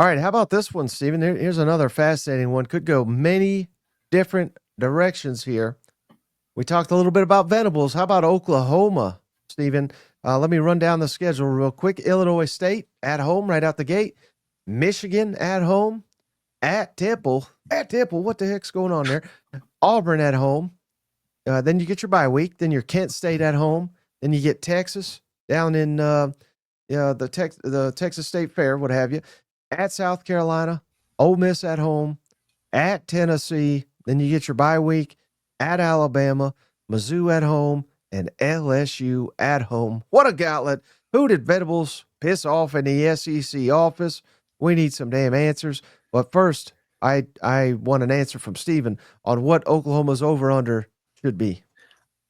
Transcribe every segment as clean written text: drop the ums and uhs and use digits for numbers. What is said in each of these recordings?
All right, how about this one, Stephen? Here's another fascinating one. Could go many different directions here. We talked a little bit about Venables. How about Oklahoma, Stephen? Let me run down the schedule real quick. Illinois State at home right out the gate. Michigan at home. At Temple. At Temple. What the heck's going on there? Auburn at home. Then you get your bye week. Then your Kent State at home. Then you get Texas down in the Texas State Fair, what have you. At South Carolina. Ole Miss at home. At Tennessee. Then you get your bye week at Alabama, Mizzou at home, and LSU at home. What a gauntlet. Who did Venables piss off in the SEC office? We need some damn answers. But first, I want an answer from Steven on what Oklahoma's over-under should be.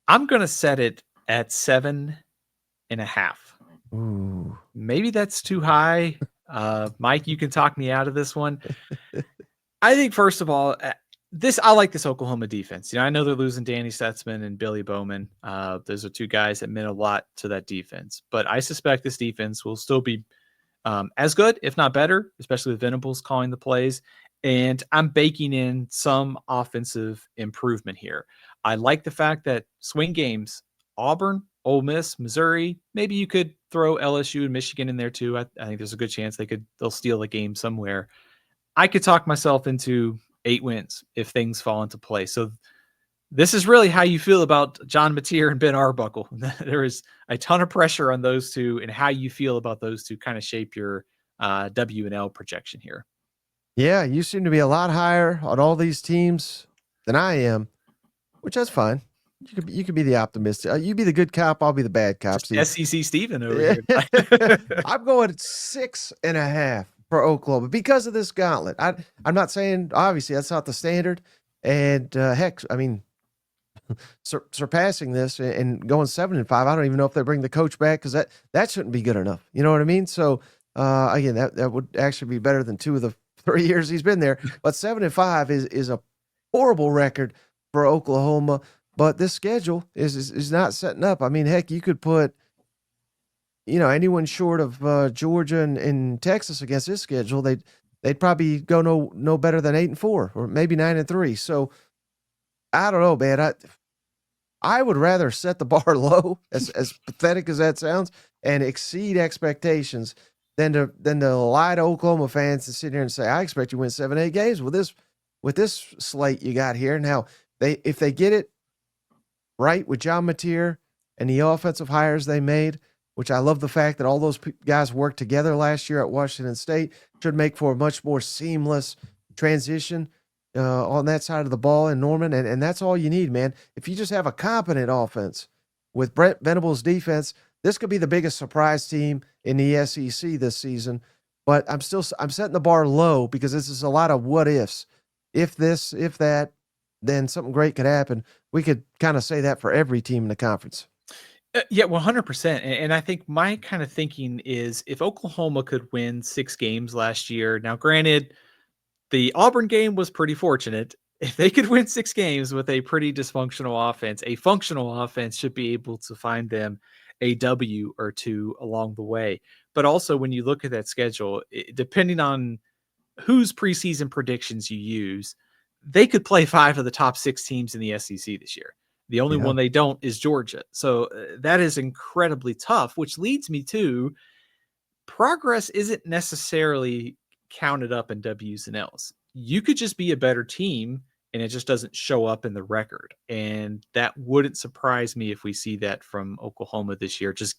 I'm going to set it at 7.5. Ooh. Maybe that's too high. Mike, you can talk me out of this one. I think, first of all, I like this Oklahoma defense. I know they're losing Danny Stutzman and Billy Bowman. Those are two guys that meant a lot to that defense. But I suspect this defense will still be as good, if not better, especially with Venables calling the plays. And I'm baking in some offensive improvement here. I like the fact that swing games, Auburn, Ole Miss, Missouri, maybe you could throw LSU and Michigan in there too. I think there's a good chance they'll steal a game somewhere. I could talk myself into 8 wins if things fall into place. So this is really how you feel about John Mateer and Ben Arbuckle. There is a ton of pressure on those two, and how you feel about those two kind of shape your W&L projection here. Yeah, you seem to be a lot higher on all these teams than I am, which that's fine. You could be the optimist. You be the good cop. I'll be the bad cop. SEC Steven over here. I'm going at 6.5 for Oklahoma because of this gauntlet. I'm not saying, obviously, that's not the standard. And heck, I mean, surpassing this and going 7-5, I don't even know if they bring the coach back because that shouldn't be good enough. You know what I mean? So, again, that would actually be better than 2 of the 3 years he's been there. But 7-5 is a horrible record for Oklahoma. But this schedule is not setting up. I mean, heck, you could put, anyone short of Georgia and Texas against this schedule, they'd probably go no better than 8-4 or maybe 9-3. So I don't know, man. I would rather set the bar low, as pathetic as that sounds, and exceed expectations than to lie to Oklahoma fans and sit here and say, I expect you to win 7-8 games with this slate you got here. Now, if they get it right with John Mateer and the offensive hires they made, which I love the fact that all those guys worked together last year at Washington State, should make for a much more seamless transition on that side of the ball in Norman. And that's all you need, man. If you just have a competent offense with Brent Venables' defense, this could be the biggest surprise team in the SEC this season. But I'm setting the bar low because this is a lot of what ifs. If this, if that, then something great could happen. We could kind of say that for every team in the conference. Yeah, 100%. And I think my kind of thinking is if Oklahoma could win 6 games last year, now granted, the Auburn game was pretty fortunate. If they could win 6 games with a pretty dysfunctional offense, a functional offense should be able to find them a W or 2 along the way. But also when you look at that schedule, depending on whose preseason predictions you use, they could play 5 of the top 6 teams in the SEC this year. The only one they don't is Georgia. So that is incredibly tough, which leads me to progress isn't necessarily counted up in W's and L's. You could just be a better team and it just doesn't show up in the record. And that wouldn't surprise me if we see that from Oklahoma this year, just